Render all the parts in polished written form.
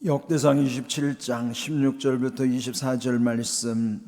역대상 27장 16절부터 24절 말씀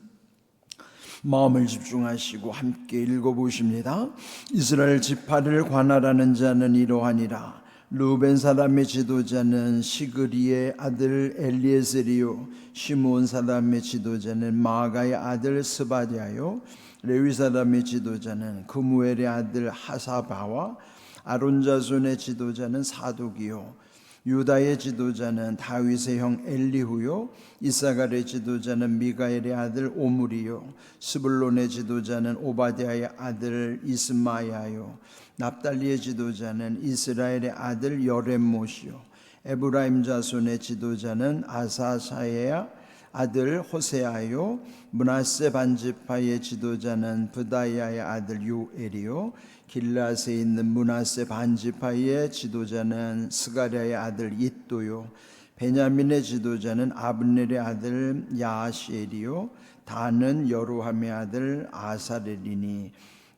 마음을 집중하시고 함께 읽어보십니다. 이스라엘 지파를 관할하는 자는 이러하니라. 루벤 사람의 지도자는 시그리의 아들 엘리에셀이요, 시므온 사람의 지도자는 마아가의 아들 스바디아요, 레위 사람의 지도자는 그무엘의 아들 하사바와 아론 자손의 지도자는 사독이요, 유다의 지도자는 다윗의 형 엘리후요, 이사갈의 지도자는 미가엘의 아들 오므리요, 스불론의 지도자는 오바댜의 아들 이스마야요, 납달리의 지도자는 이스라엘의 아들 여렘못이요, 에브라임 자손의 지도자는 아사사야 아들 호세아요, 므낫세 반지파의 지도자는 브다야의 아들 요엘이요, 길라스에 있는 므낫세 반지파의 지도자는 스가랴의 아들 잇도요, 베냐민의 지도자는 아브넬의 아들 야하시엘이요, 다는 여로함의 아들 아사렐이니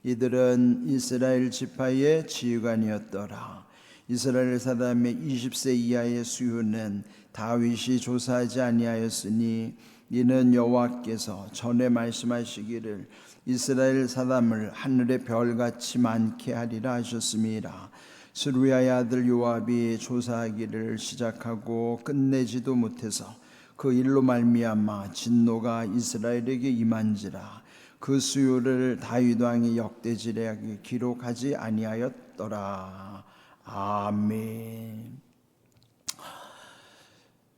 이들은 이스라엘 지파의 지휘관이었더라. 이스라엘 사람의 20세 이하의 수요는 다윗이 조사하지 아니하였으니 이는 여호와께서 전에 말씀하시기를 이스라엘 사람을 하늘의 별같이 많게 하리라 하셨음이라. 스루야의 아들 요압이 조사하기를 시작하고 끝내지도 못해서 그 일로 말미암아 진노가 이스라엘에게 임한지라. 그 수요를 다윗 왕이 역대지략에 기록하지 아니하였더라. 아멘.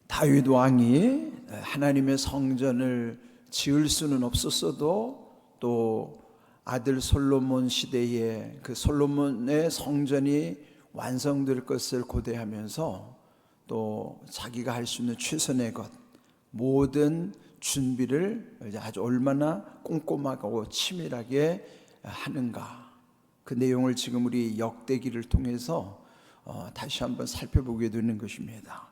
다윗 왕이 하나님의 성전을 지을 수는 없었어도 또 아들 솔로몬 시대에 그 솔로몬의 성전이 완성될 것을 고대하면서 또 자기가 할 수 있는 최선의 것, 모든 준비를 아주 얼마나 꼼꼼하고 치밀하게 하는가, 그 내용을 지금 우리 역대기를 통해서 다시 한번 살펴보게 되는 것입니다.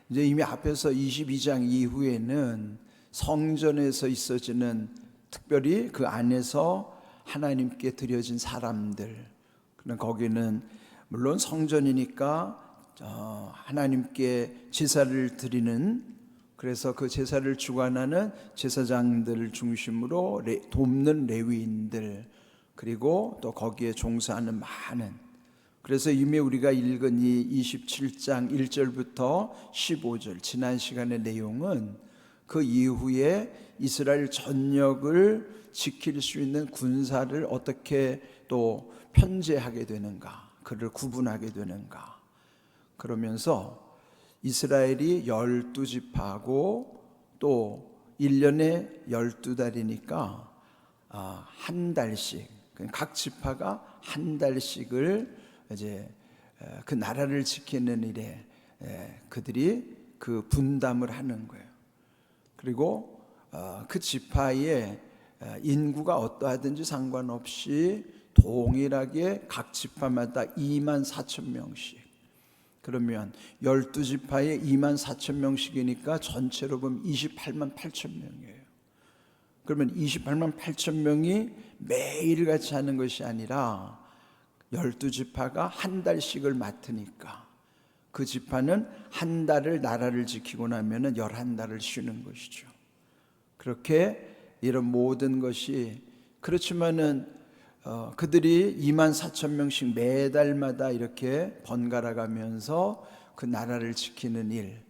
이제 이미 앞에서 22장 이후에는 성전에서 있어지는, 특별히 그 안에서 하나님께 드려진 사람들, 거기는 물론 성전이니까 하나님께 제사를 드리는, 그래서 그 제사를 주관하는 제사장들을 중심으로 돕는 레위인들, 그리고 또 거기에 종사하는 많은, 그래서 이미 우리가 읽은 이 27장 1절부터 15절 지난 시간의 내용은 그 이후에 이스라엘 전역을 지킬 수 있는 군사를 어떻게 또 편제하게 되는가, 그를 구분하게 되는가, 그러면서 이스라엘이 12지파고 또 1년에 12달이니까 한 달씩, 각 지파가 한 달씩을 이제 그 나라를 지키는 일에 그들이 그 분담을 하는 거예요. 그리고 그 지파의 인구가 어떠하든지 상관없이 동일하게 각 지파마다 24,000명씩, 그러면 12지파에 24,000명씩이니까 전체로 보면 288,000명이에요. 그러면 288,000명이 매일같이 하는 것이 아니라 12지파가 한 달씩을 맡으니까 그 지파는 한 달을 나라를 지키고 나면 11달을 쉬는 것이죠. 그렇게 이런 모든 것이, 그렇지만은 그들이 24,000명씩 매달마다 이렇게 번갈아 가면서 그 나라를 지키는 일,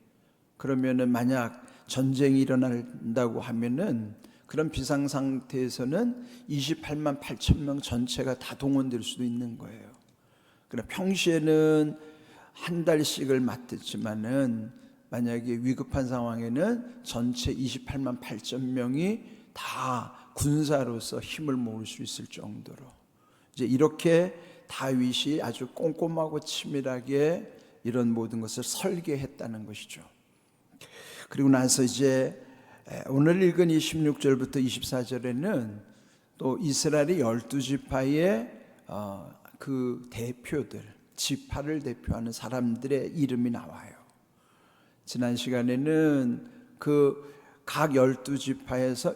그러면은 만약 전쟁이 일어난다고 하면은 그런 비상 상태에서는 288,000명 전체가 다 동원될 수도 있는 거예요. 그러나 평시에는 한 달씩을 맡았지만은 만약에 위급한 상황에는 전체 288,000명이 다 군사로서 힘을 모을 수 있을 정도로, 이제 이렇게 다윗이 아주 꼼꼼하고 치밀하게 이런 모든 것을 설계했다는 것이죠. 그리고 나서 이제 오늘 읽은 이 16절부터 24절에는 또 이스라엘의 12지파의 그 대표들, 지파를 대표하는 사람들의 이름이 나와요. 지난 시간에는 그 각 12지파에서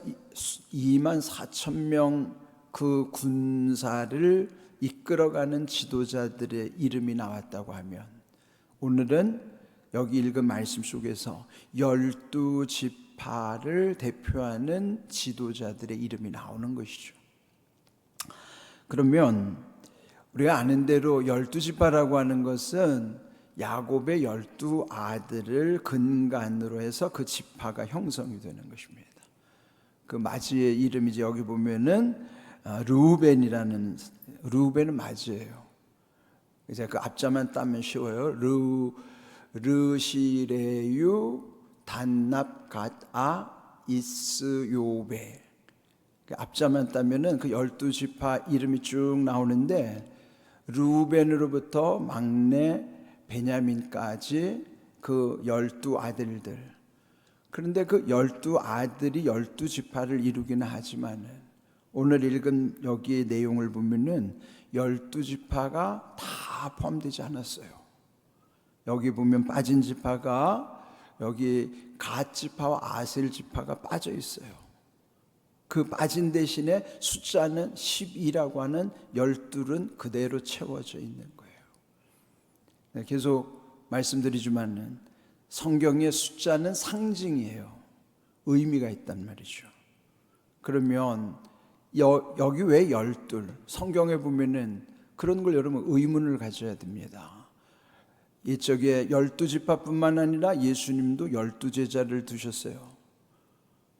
24,000명 그 군사를 이끌어가는 지도자들의 이름이 나왔다고 하면, 오늘은 여기 읽은 말씀 속에서 12지파를 대표하는 지도자들의 이름이 나오는 것이죠. 그러면 우리가 아는 대로 12지파라고 하는 것은 야곱의 12아들을 근간으로 해서 그 지파가 형성이 되는 것입니다. 그 맞이의 이름이 이제 여기 보면은 르우벤이라는, 르우벤은 맞이예요. 이제 그 앞자만 따면 쉬워요. 르시레유 단납갓아 이스요베. 앞자만 따면은 그 12지파 이름이 쭉 나오는데, 르우벤으로부터 막내 베냐민까지 그 12아들들. 그런데 그 12아들이 12지파를 이루기는 하지만은 오늘 읽은 여기의 내용을 보면은 12지파가 다 포함되지 않았어요. 여기 보면 빠진 지파가, 여기 갓 지파와 아셀 지파가 빠져 있어요. 그 빠진 대신에 숫자는 12라고 하는 12은 그대로 채워져 있는 거예요. 계속 말씀드리지만은 성경의 숫자는 상징이에요. 의미가 있단 말이죠. 그러면 여기 왜 12? 성경에 보면은 그런 걸 여러분 의문을 가져야 됩니다. 이쪽에 12지파뿐만 아니라 예수님도 12제자를 두셨어요.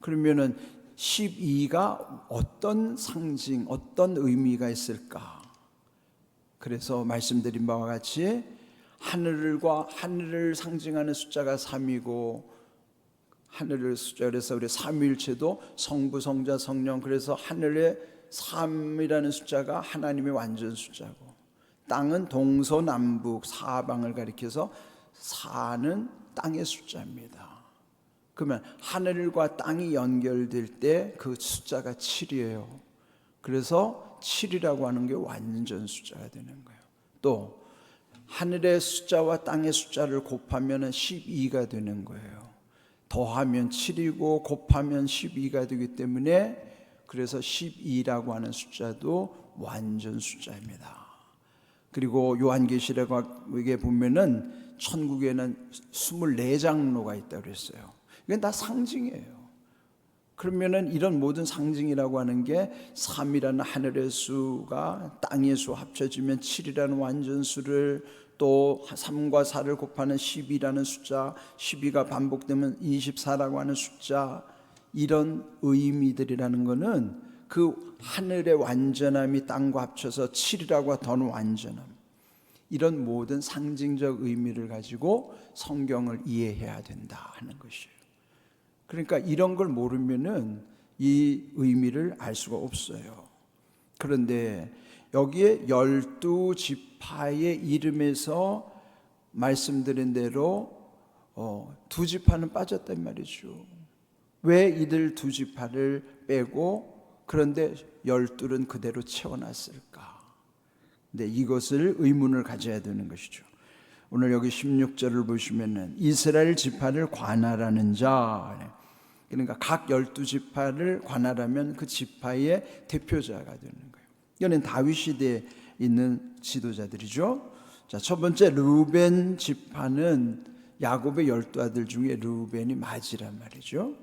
그러면은 12가 어떤 상징, 어떤 의미가 있을까? 그래서 말씀드린 바와 같이 하늘을 상징하는 숫자가 3이고, 하늘을 숫자, 그래서 우리 삼위일체도 성부, 성자, 성령, 그래서 하늘의 3이라는 숫자가 하나님의 완전 숫자고, 땅은 동서남북 사방을 가리켜서 4는 땅의 숫자입니다. 그러면 하늘과 땅이 연결될 때 그 숫자가 7이에요. 그래서 7이라고 하는 게 완전 숫자가 되는 거예요. 또 하늘의 숫자와 땅의 숫자를 곱하면 12가 되는 거예요. 더하면 7이고 곱하면 12가 되기 때문에, 그래서 12라고 하는 숫자도 완전 숫자입니다. 그리고 요한계시록에 보면은 천국에는 24장로가 있다고 그랬어요. 이건 다 상징이에요. 그러면은 이런 모든 상징이라고 하는 게 3이라는 하늘의 수가 땅의 수 합쳐지면 7이라는 완전 수를, 또 3과 4를 곱하는 12라는 숫자, 12가 반복되면 24라고 하는 숫자, 이런 의미들이라는 것은 그 하늘의 완전함이 땅과 합쳐서 7이라고 더는 완전함, 이런 모든 상징적 의미를 가지고 성경을 이해해야 된다 하는 것이에요. 그러니까 이런 걸 모르면은 이 의미를 알 수가 없어요. 그런데 여기에 12지파의 이름에서 말씀드린 대로 두 지파는 빠졌단 말이죠. 왜 이들 두 지파를 빼고 그런데 12는 그대로 채워놨을까? 근데 이것을 의문을 가져야 되는 것이죠. 오늘 여기 16절을 보시면은 이스라엘 지파를 관할하는 자, 그러니까 각 12지파를 관할하면 그 지파의 대표자가 되는 거예요. 이거는 다윗 시대에 있는 지도자들이죠. 자, 첫 번째 르우벤 지파는 야곱의 12아들 중에 르우벤이 맞이란 말이죠.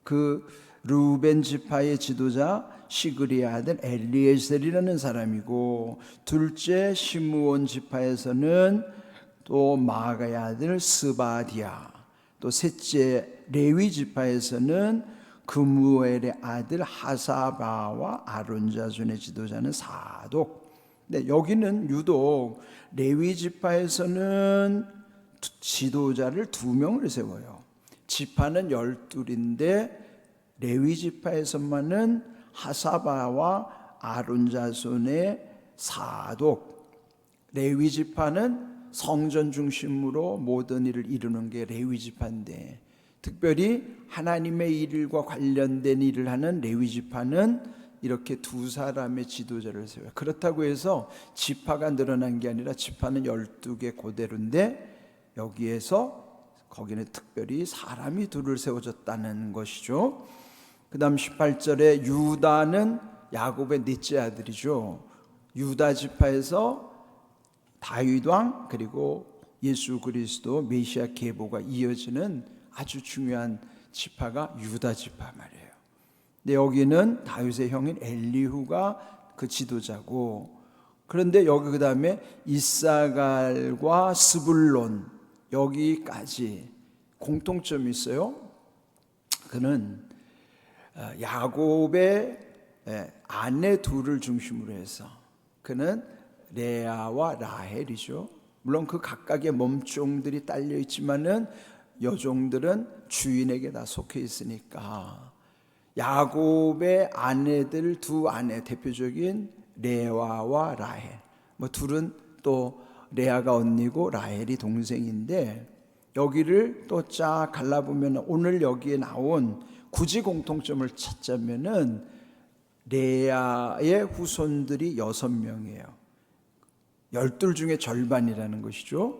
그 르우벤 지파의 지도자 시그리의 아들 엘리에셀이라는 사람이고, 둘째 시므온 지파에서는 또 마가의 아들 스바디아, 또 셋째 레위 지파에서는 그무엘의 아들 하사바와 아론 자손의 지도자는 사독. 근데 여기는 유독 레위 지파에서는 지도자를 2명을 세워요. 지파는 12인데 레위 지파에서만은 하사바와 아론 자손의 사독. 레위 지파는 성전 중심으로 모든 일을 이루는 게 레위 지파인데, 특별히 하나님의 일과 관련된 일을 하는 레위 지파는 이렇게 두 사람의 지도자를 세워요. 그렇다고 해서 지파가 늘어난 게 아니라 지파는 12개 그대로인데 여기에서 거기는 특별히 사람이 둘을 세워졌다는 것이죠. 그 다음 18절에 유다는 야곱의 넷째 아들이죠. 유다 지파에서 다윗 왕, 그리고 예수 그리스도 메시아 계보가 이어지는 아주 중요한 지파가 유다 지파 말이에요. 근데 여기는 다윗의 형인 엘리후가 그 지도자고, 그런데 여기 그 다음에 이사갈과 스불론 여기까지 공통점이 있어요. 그는 야곱의 아내 둘을 중심으로 해서, 그는 레아와 라헬이죠. 물론 그 각각의 몸종들이 딸려 있지만은 여종들은 주인에게 다 속해 있으니까 야곱의 아내들 두 아내, 대표적인 레아와 라헬, 뭐 둘은 또 레아가 언니고 라헬이 동생인데, 여기를 또 쫙 갈라보면 오늘 여기에 나온 굳이 공통점을 찾자면은 레아의 후손들이 6명이에요. 12 중에 절반이라는 것이죠.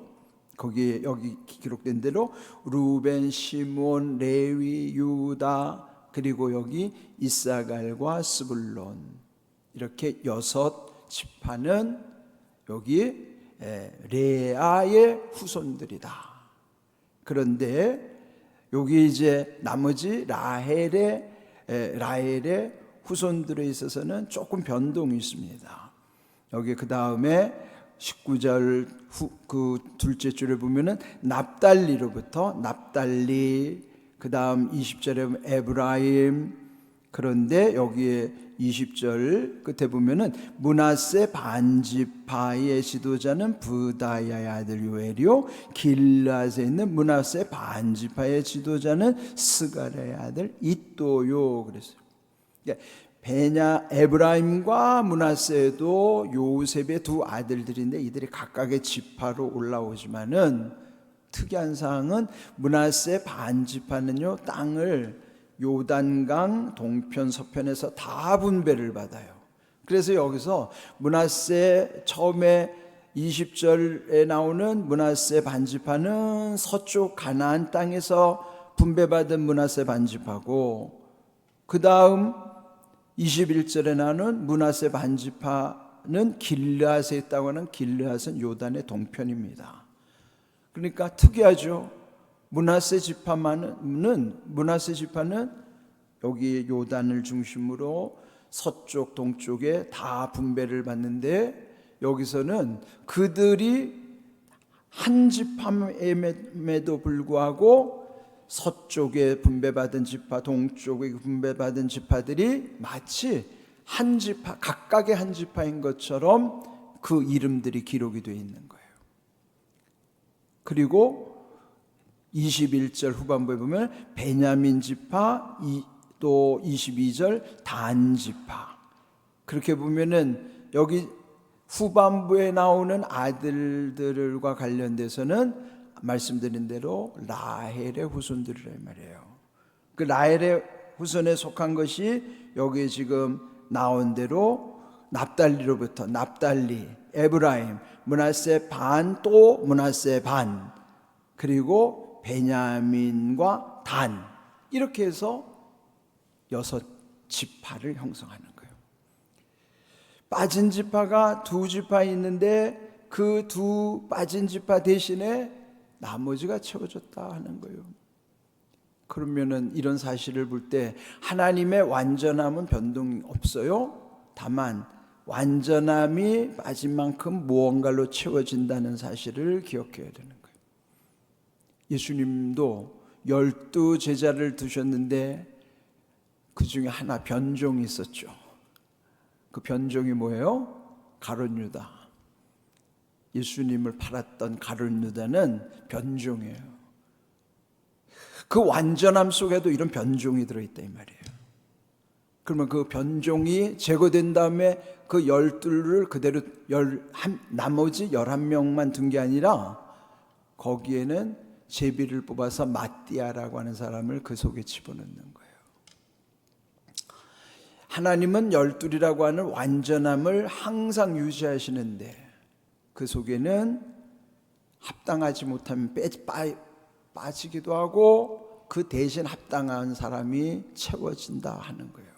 거기에 여기 기록된 대로 루벤, 시몬, 레위, 유다, 그리고 여기 이사갈과 스불론, 이렇게 6 지파는 여기 레아의 후손들이다. 그런데 여기 이제 나머지 라헬의 후손들에 있어서는 조금 변동이 있습니다. 여기 그 다음에 19절 그 둘째 줄에 보면은 납달리로부터 납달리, 그 다음 20절에 보면 에브라임, 그런데 여기에 20절 끝에 보면은 므낫세 반지파의 지도자는 부다야의 아들 요엘이요, 길앗에 있는 므낫세 반지파의 지도자는 스가랴의 아들 이또요. 그랬어요. 에브라임과 므낫세도 요셉의 두 아들들인데 이들이 각각의 지파로 올라오지만은 특이한 사항은 므낫세 반지파는요, 땅을 요단강 동편 서편에서 다 분배를 받아요. 그래서 여기서 므낫세 처음에 20절에 나오는 므낫세 반지파는 서쪽 가나안 땅에서 분배받은 므낫세 반지파고, 그 다음 21절에 나오는 므낫세 반지파는 길르앗에 있다고 하는, 길르앗은 요단의 동편입니다. 그러니까 특이하죠. 므낫세 지파는 여기 요단을 중심으로 서쪽 동쪽에 다 분배를 받는데, 여기서는 그들이 한 지파임에도 불구하고 서쪽에 분배받은 지파, 동쪽에 분배받은 지파들이 마치 한 지파, 각각의 한 지파인 것처럼 그 이름들이 기록이 되어 있는 거예요. 그리고 21절 후반부에 보면 베냐민 지파, 또 22절 단 지파, 그렇게 보면은 여기 후반부에 나오는 아들들과 관련돼서는 말씀드린 대로 라헬의 후손들이란 말이에요. 그 라헬의 후손에 속한 것이 여기 지금 나온 대로 납달리로부터 납달리, 에브라임, 므낫세 반, 또 므낫세 반, 그리고 베냐민과 단, 이렇게 해서 6 지파를 형성하는 거예요. 빠진 지파가 2 지파 있는데 그 2 빠진 지파 대신에 나머지가 채워졌다 하는 거예요. 그러면은 이런 사실을 볼 때 하나님의 완전함은 변동이 없어요. 다만 완전함이 빠진 만큼 무언가로 채워진다는 사실을 기억해야 되는 거예요. 예수님도 12 제자를 두셨는데 그 중에 하나 변종이 있었죠. 그 변종이 뭐예요? 가룟 유다. 예수님을 팔았던 가룟 유다는 변종이에요. 그 완전함 속에도 이런 변종이 들어있다 이 말이에요. 그러면 그 변종이 제거된 다음에 그 12를 그대로 나머지 11명만 둔 게 아니라 거기에는 제비를 뽑아서 마띠아라고 하는 사람을 그 속에 집어넣는 거예요. 하나님은 12이라고 하는 완전함을 항상 유지하시는데 그 속에는 합당하지 못하면 빠지기도 하고 그 대신 합당한 사람이 채워진다 하는 거예요.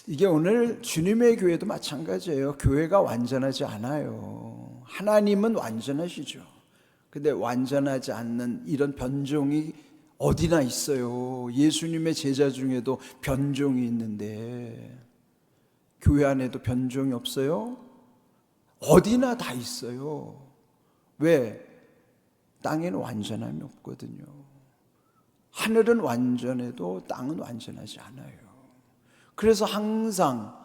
이게 오늘 주님의 교회도 마찬가지예요. 교회가 완전하지 않아요. 하나님은 완전하시죠. 근데 완전하지 않는 이런 변종이 어디나 있어요. 예수님의 제자 중에도 변종이 있는데 교회 안에도 변종이 없어요? 어디나 다 있어요. 왜? 땅에는 완전함이 없거든요. 하늘은 완전해도 땅은 완전하지 않아요. 그래서 항상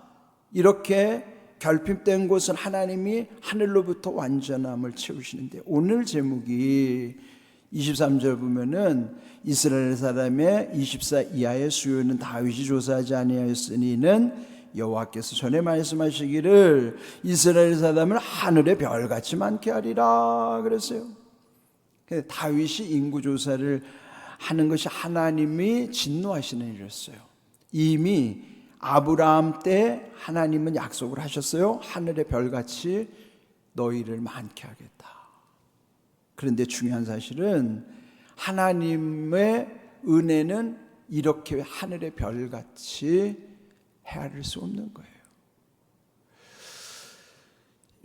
이렇게 결핍된 곳은 하나님이 하늘로부터 완전함을 채우시는데, 오늘 제목이 23절 보면은 이스라엘 사람의 24 이하의 수요는 다윗이 조사하지 아니하였으니는 여호와께서 전에 말씀하시기를 이스라엘 사람을 하늘의 별같이 많게 하리라 그랬어요. 다윗이 인구 조사를 하는 것이 하나님이 진노하시는 일이었어요. 이미 아브라함 때 하나님은 약속을 하셨어요. 하늘의 별같이 너희를 많게 하겠다. 그런데 중요한 사실은 하나님의 은혜는 이렇게 하늘의 별같이 헤아릴 수 없는 거예요.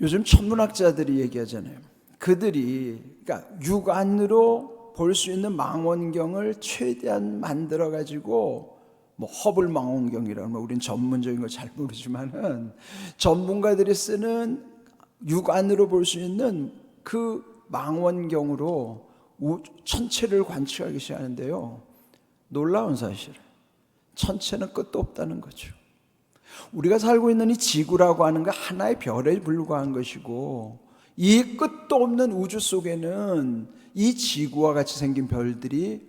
요즘 천문학자들이 얘기하잖아요. 그들이 그러니까 육안으로 볼 수 있는 망원경을 최대한 만들어 가지고, 뭐 허블 망원경이라고, 우리는 전문적인 걸 잘 모르지만은 전문가들이 쓰는 육안으로 볼 수 있는 그 망원경으로 천체를 관측하기 시작하는데요, 놀라운 사실, 천체는 끝도 없다는 거죠. 우리가 살고 있는 이 지구라고 하는 거 하나의 별에 불과한 것이고, 이 끝도 없는 우주 속에는 이 지구와 같이 생긴 별들이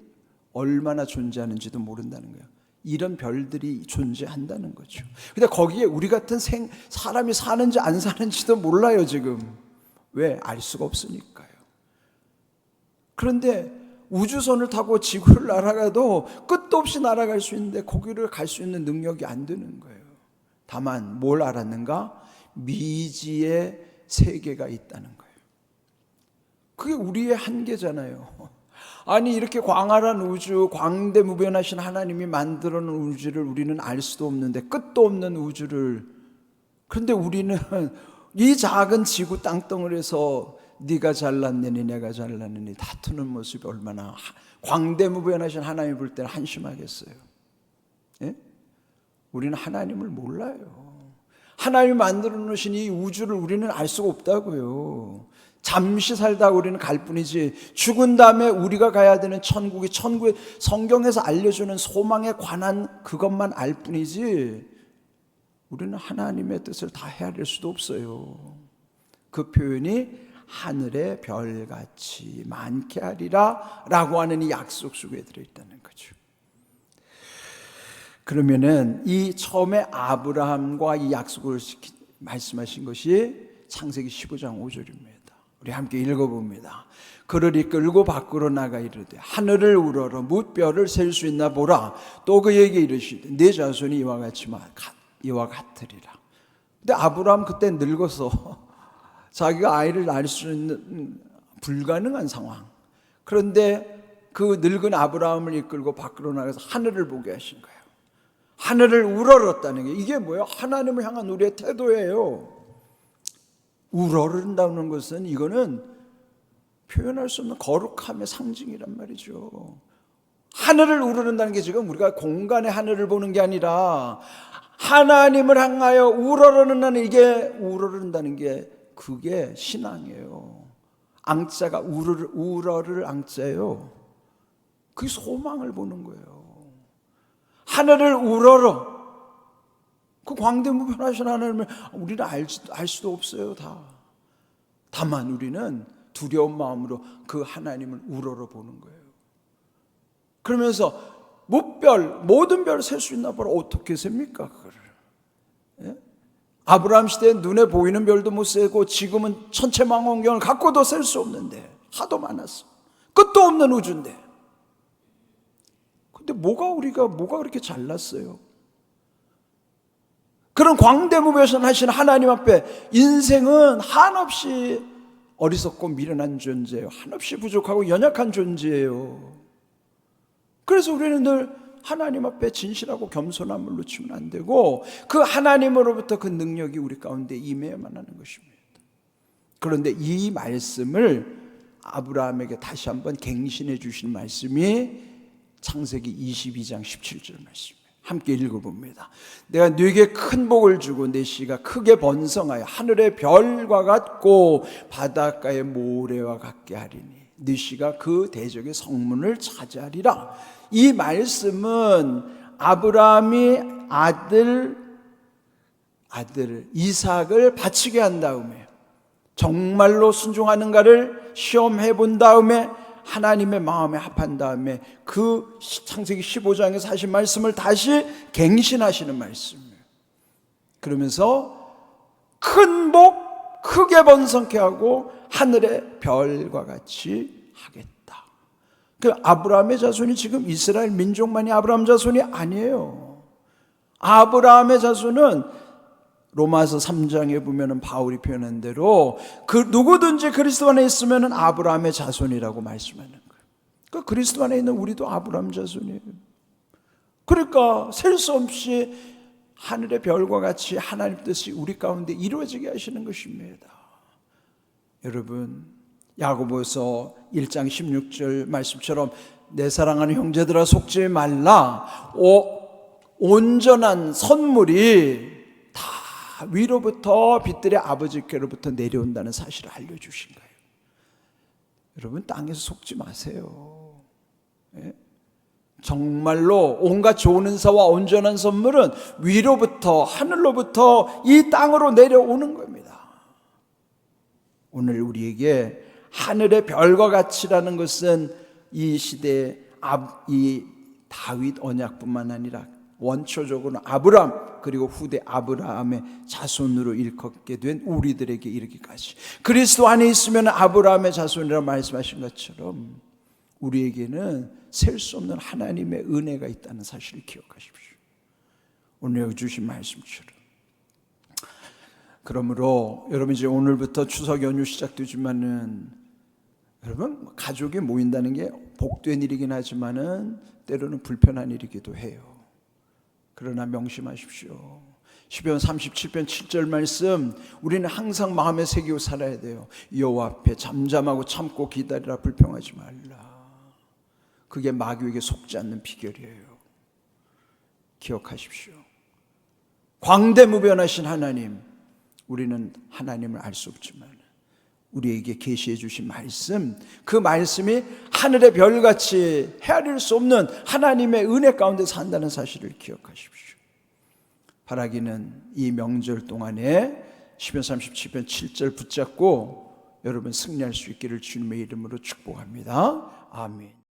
얼마나 존재하는지도 모른다는 거예요. 이런 별들이 존재한다는 거죠. 근데 거기에 우리 같은 사람이 사는지 안 사는지도 몰라요 지금. 왜? 알 수가 없으니까요. 그런데 우주선을 타고 지구를 날아가도 끝도 없이 날아갈 수 있는데 거기를 갈 수 있는 능력이 안 되는 거예요. 다만 뭘 알았는가? 미지의 세계가 있다는 거예요. 그게 우리의 한계잖아요. 아니 이렇게 광활한 우주, 광대무변하신 하나님이 만들어 놓은 우주를 우리는 알 수도 없는데, 끝도 없는 우주를, 그런데 우리는 이 작은 지구 땅덩어리에서 네가 잘났느니 내가 잘났느니 다투는 모습이 얼마나 광대무변하신 하나님을 볼 때는 한심하겠어요. 예? 우리는 하나님을 몰라요. 하나님이 만들어 놓으신 이 우주를 우리는 알 수가 없다고요. 잠시 살다 우리는 갈 뿐이지, 죽은 다음에 우리가 가야 되는 천국이 성경에서 알려주는 소망에 관한 그것만 알 뿐이지, 우리는 하나님의 뜻을 다 헤아릴 수도 없어요. 그 표현이 하늘의 별같이 많게 하리라 라고 하는 이 약속 속에 들어있다는 거죠. 그러면은 이 처음에 아브라함과 이 약속을 말씀하신 것이 창세기 15장 5절입니다. 우리 함께 읽어봅니다. 그를 이끌고 밖으로 나가 이르되 하늘을 우러러 무별을 셀 수 있나 보라. 또 그에게 이르시되 내 자손이 이와 같으리라. 근데 아브라함 그때 늙어서 자기가 아이를 낳을 수 있는 불가능한 상황. 그런데 그 늙은 아브라함을 이끌고 밖으로 나가서 하늘을 보게 하신 거예요. 하늘을 우러렀다는 게 이게 뭐예요? 하나님을 향한 우리의 태도예요. 우러른다는 것은 이거는 표현할 수 없는 거룩함의 상징이란 말이죠. 하늘을 우러른다는 게 지금 우리가 공간의 하늘을 보는 게 아니라 하나님을 향하여 우러른다는, 이게 우러른다는 게 그게 신앙이에요. 앙자가 우러를 앙자예요. 그게 소망을 보는 거예요. 하늘을 우러러, 그 광대무변하신 하나님을 우리는 알 수도 없어요. 다만 우리는 두려운 마음으로 그 하나님을 우러러 보는 거예요. 그러면서 모든 별을 셀 수 있나 보라. 어떻게 셉니까 그거를? 예? 아브라함 시대에 눈에 보이는 별도 못 세고 지금은 천체망원경을 갖고도 셀 수 없는데, 하도 많았어. 끝도 없는 우주인데. 근데 뭐가 그렇게 잘났어요? 그런 광대무변하신 하나님 앞에 인생은 한없이 어리석고 미련한 존재예요. 한없이 부족하고 연약한 존재예요. 그래서 우리는 늘 하나님 앞에 진실하고 겸손함을 놓치면 안 되고 그 하나님으로부터 그 능력이 우리 가운데 임해야만 하는 것입니다. 그런데 이 말씀을 아브라함에게 다시 한번 갱신해 주신 말씀이 창세기 22장 17절 말씀이에요. 함께 읽어봅니다. 내가 네게 큰 복을 주고 내 씨가 크게 번성하여 하늘의 별과 같고 바닷가의 모래와 같게 하리니 네 씨가 그 대적의 성문을 차지하리라. 이 말씀은 아브라함이 아들 이삭을 바치게 한 다음에 정말로 순종하는가를 시험해 본 다음에 하나님의 마음에 합한 다음에 그 창세기 15장에서 하신 말씀을 다시 갱신하시는 말씀이에요. 그러면서 큰 복 크게 번성케 하고 하늘의 별과 같이 하겠다. 그 아브라함의 자손이 지금 이스라엘 민족만이 아브라함 자손이 아니에요. 아브라함의 자손은 로마서 3장에 보면은 바울이 표현한 대로 그 누구든지 그리스도 안에 있으면은 아브라함의 자손이라고 말씀하는 거예요. 그 그리스도 안에 있는 우리도 아브라함 자손이에요. 그러니까 셀 수 없이 하늘의 별과 같이 하나님 뜻이 우리 가운데 이루어지게 하시는 것입니다. 여러분, 야고보서 1장 16절 말씀처럼 내 사랑하는 형제들아 속지 말라. 온전한 선물이 다 위로부터 빛들의 아버지께로부터 내려온다는 사실을 알려주신 거예요. 여러분, 땅에서 속지 마세요. 예? 정말로 온갖 좋은 은사와 온전한 선물은 위로부터 하늘로부터 이 땅으로 내려오는 겁니다. 오늘 우리에게 하늘의 별과 같이라는 것은 이 시대의 이 다윗 언약뿐만 아니라 원초적으로는 아브라함 그리고 후대 아브라함의 자손으로 일컫게 된 우리들에게 이르기까지 그리스도 안에 있으면 아브라함의 자손이라고 말씀하신 것처럼 우리에게는 셀 수 없는 하나님의 은혜가 있다는 사실을 기억하십시오. 오늘 주신 말씀처럼. 그러므로 여러분 이제 오늘부터 추석 연휴 시작되지만은 여러분 가족이 모인다는 게 복된 일이긴 하지만은 때로는 불편한 일이기도 해요. 그러나 명심하십시오. 시편 37편 7절 말씀 우리는 항상 마음에 새기고 살아야 돼요. 여호와 앞에 잠잠하고 참고 기다리라. 불평하지 말라. 그게 마귀에게 속지 않는 비결이에요. 기억하십시오. 광대무변하신 하나님, 우리는 하나님을 알 수 없지만 우리에게 계시해 주신 말씀, 그 말씀이 하늘의 별같이 헤아릴 수 없는 하나님의 은혜 가운데 산다는 사실을 기억하십시오. 바라기는 이 명절 동안에 시편 37편 7절 붙잡고 여러분 승리할 수 있기를 주님의 이름으로 축복합니다. 아멘.